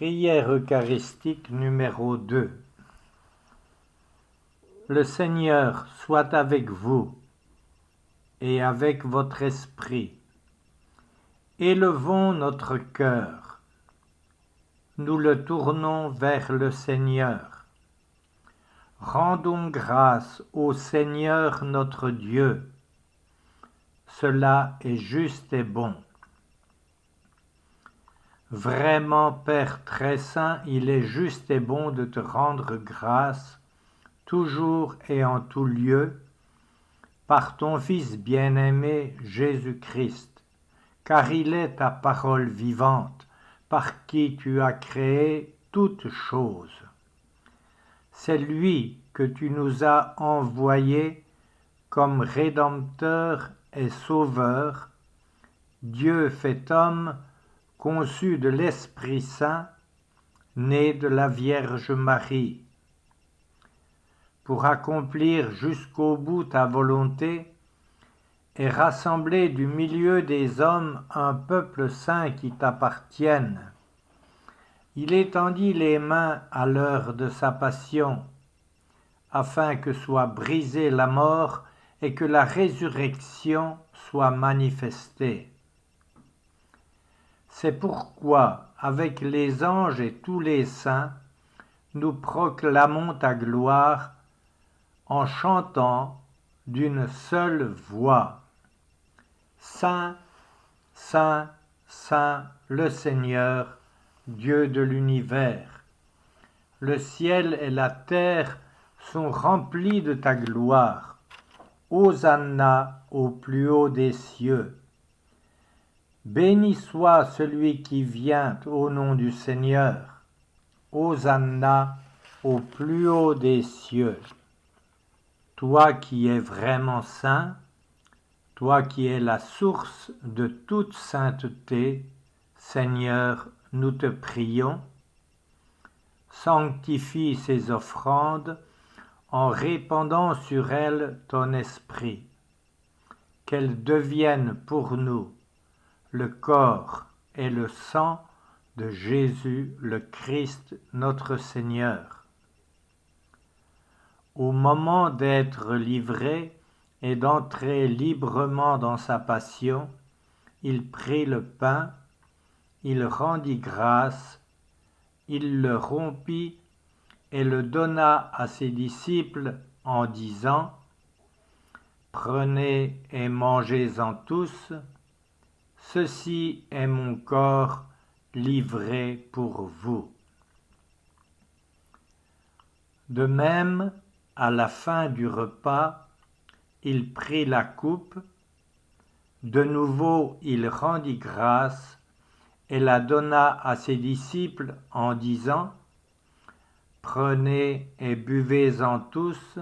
Prière eucharistique numéro 2. Le Seigneur soit avec vous et avec votre esprit. Élevons notre cœur. Nous le tournons vers le Seigneur. Rendons grâce au Seigneur notre Dieu. Cela est juste et bon. Vraiment, Père très saint, il est juste et bon de te rendre grâce, toujours et en tout lieu, par ton Fils bien-aimé Jésus-Christ, car il est ta parole vivante, par qui tu as créé toutes choses. C'est lui que tu nous as envoyé comme Rédempteur et Sauveur, Dieu fait homme, conçu de l'Esprit Saint, né de la Vierge Marie. Pour accomplir jusqu'au bout ta volonté et rassembler du milieu des hommes un peuple saint qui t'appartienne, il étendit les mains à l'heure de sa passion, afin que soit brisée la mort et que la résurrection soit manifestée. C'est pourquoi, avec les anges et tous les saints, nous proclamons ta gloire en chantant d'une seule voix. Saint, Saint, Saint, le Seigneur, Dieu de l'univers. Le ciel et la terre sont remplis de ta gloire. Hosanna au plus haut des cieux. Béni soit celui qui vient au nom du Seigneur. Hosanna au plus haut des cieux. Toi qui es vraiment saint, toi qui es la source de toute sainteté, Seigneur, nous te prions, sanctifie ces offrandes en répandant sur elles ton esprit, qu'elles deviennent pour nous le corps et le sang de Jésus le Christ notre Seigneur. Au moment d'être livré et d'entrer librement dans sa passion, il prit le pain, il rendit grâce, il le rompit et le donna à ses disciples en disant : « Prenez et mangez-en tous, ceci est mon corps livré pour vous. » De même, à la fin du repas, il prit la coupe, de nouveau il rendit grâce et la donna à ses disciples en disant : « Prenez et buvez-en tous,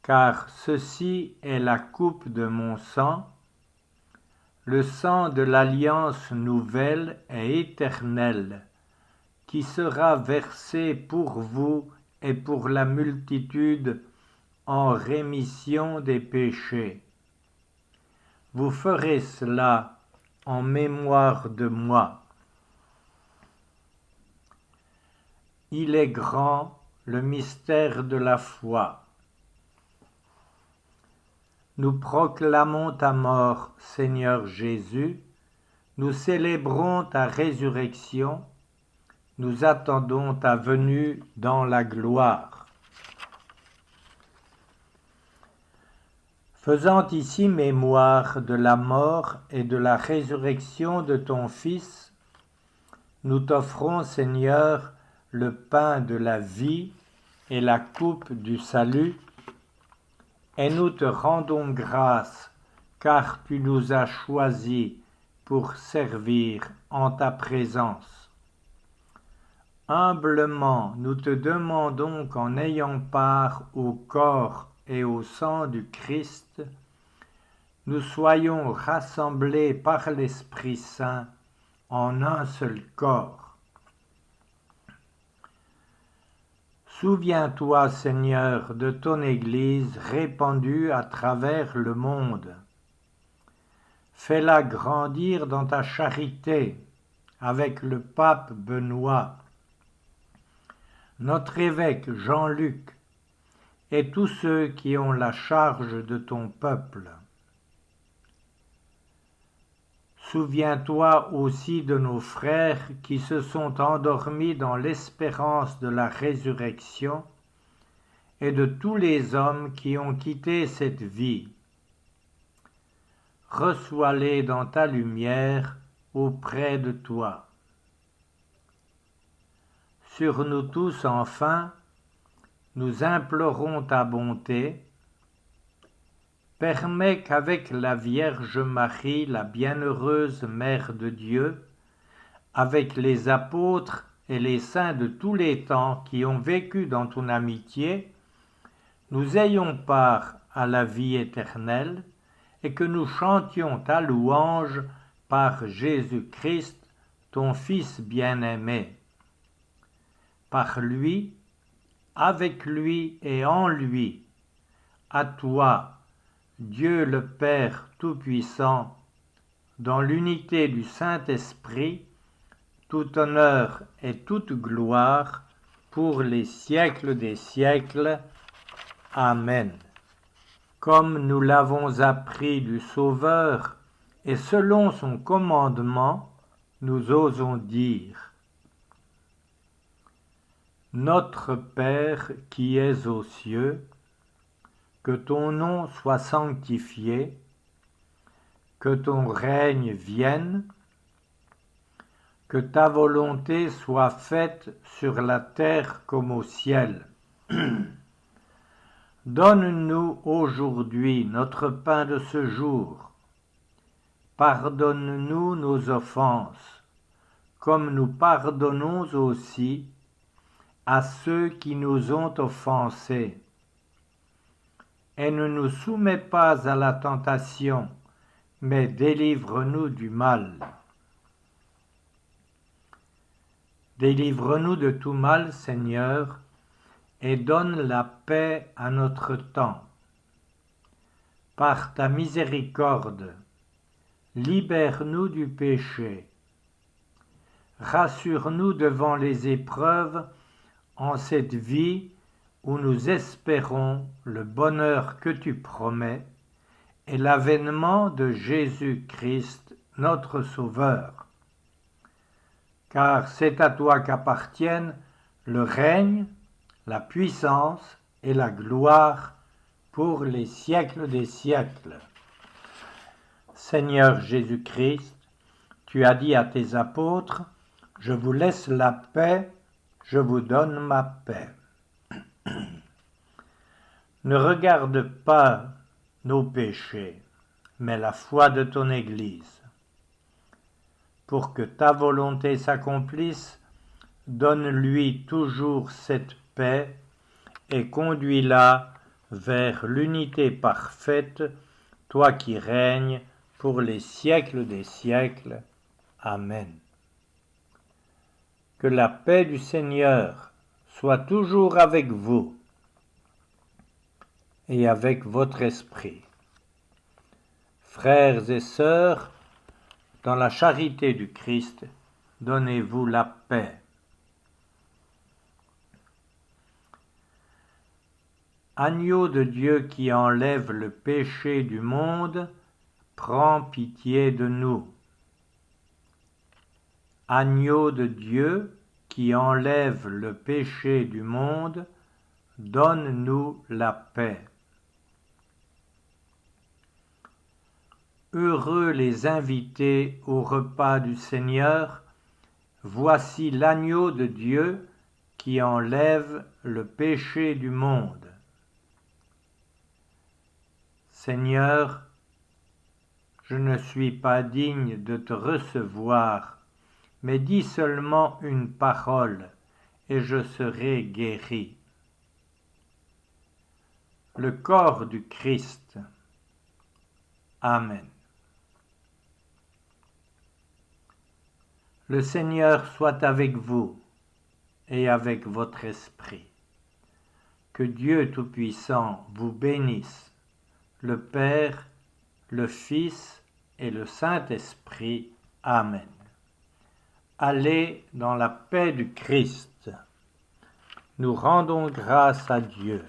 car ceci est la coupe de mon sang, le sang de l'alliance nouvelle et éternelle, qui sera versé pour vous et pour la multitude en rémission des péchés. Vous ferez cela en mémoire de moi. Il est grand, le mystère de la foi. Nous proclamons ta mort, Seigneur Jésus, nous célébrons ta résurrection, nous attendons ta venue dans la gloire. Faisant ici mémoire de la mort et de la résurrection de ton Fils, nous t'offrons, Seigneur, le pain de la vie et la coupe du salut, et nous te rendons grâce, car tu nous as choisis pour servir en ta présence. Humblement, nous te demandons qu'en ayant part au corps et au sang du Christ, nous soyons rassemblés par l'Esprit Saint en un seul corps. Souviens-toi, Seigneur, de ton Église répandue à travers le monde. Fais-la grandir dans ta charité, avec le pape Benoît, notre évêque Jean-Luc et tous ceux qui ont la charge de ton peuple. Souviens-toi aussi de nos frères qui se sont endormis dans l'espérance de la résurrection et de tous les hommes qui ont quitté cette vie. Reçois-les dans ta lumière auprès de toi. Sur nous tous, enfin, nous implorons ta bonté. Permets qu'avec la Vierge Marie, la bienheureuse Mère de Dieu, avec les apôtres et les saints de tous les temps qui ont vécu dans ton amitié, nous ayons part à la vie éternelle et que nous chantions ta louange par Jésus-Christ, ton Fils bien-aimé. Par lui, avec lui et en lui, à toi, Dieu le Père Tout-Puissant, dans l'unité du Saint-Esprit, tout honneur et toute gloire pour les siècles des siècles. Amen. Comme nous l'avons appris du Sauveur, et selon son commandement, nous osons dire: Notre Père qui es aux cieux, que ton nom soit sanctifié, que ton règne vienne, que ta volonté soit faite sur la terre comme au ciel. Donne-nous aujourd'hui notre pain de ce jour. Pardonne-nous nos offenses, comme nous pardonnons aussi à ceux qui nous ont offensés. Et ne nous soumets pas à la tentation, mais délivre-nous du mal. Délivre-nous de tout mal, Seigneur, et donne la paix à notre temps. Par ta miséricorde, libère-nous du péché. Rassure-nous devant les épreuves en cette vie où nous espérons le bonheur que tu promets et l'avènement de Jésus-Christ, notre Sauveur. Car c'est à toi qu'appartiennent le règne, la puissance et la gloire pour les siècles des siècles. Seigneur Jésus-Christ, tu as dit à tes apôtres: « Je vous laisse la paix, je vous donne ma paix. » Ne regarde pas nos péchés, mais la foi de ton Église. Pour que ta volonté s'accomplisse, donne-lui toujours cette paix et conduis-la vers l'unité parfaite, toi qui règnes pour les siècles des siècles. Amen. Que la paix du Seigneur soit toujours avec vous et avec votre esprit. Frères et sœurs, dans la charité du Christ, donnez-vous la paix. Agneau de Dieu qui enlève le péché du monde, prends pitié de nous. Agneau de Dieu qui enlève le péché du monde, donne-nous la paix. Heureux les invités au repas du Seigneur, voici l'agneau de Dieu qui enlève le péché du monde. Seigneur, je ne suis pas digne de te recevoir, mais dis seulement une parole, et je serai guéri. Le corps du Christ. Amen. Le Seigneur soit avec vous et avec votre esprit. Que Dieu Tout-Puissant vous bénisse, le Père, le Fils et le Saint-Esprit. Amen. Allez dans la paix du Christ. Nous rendons grâce à Dieu.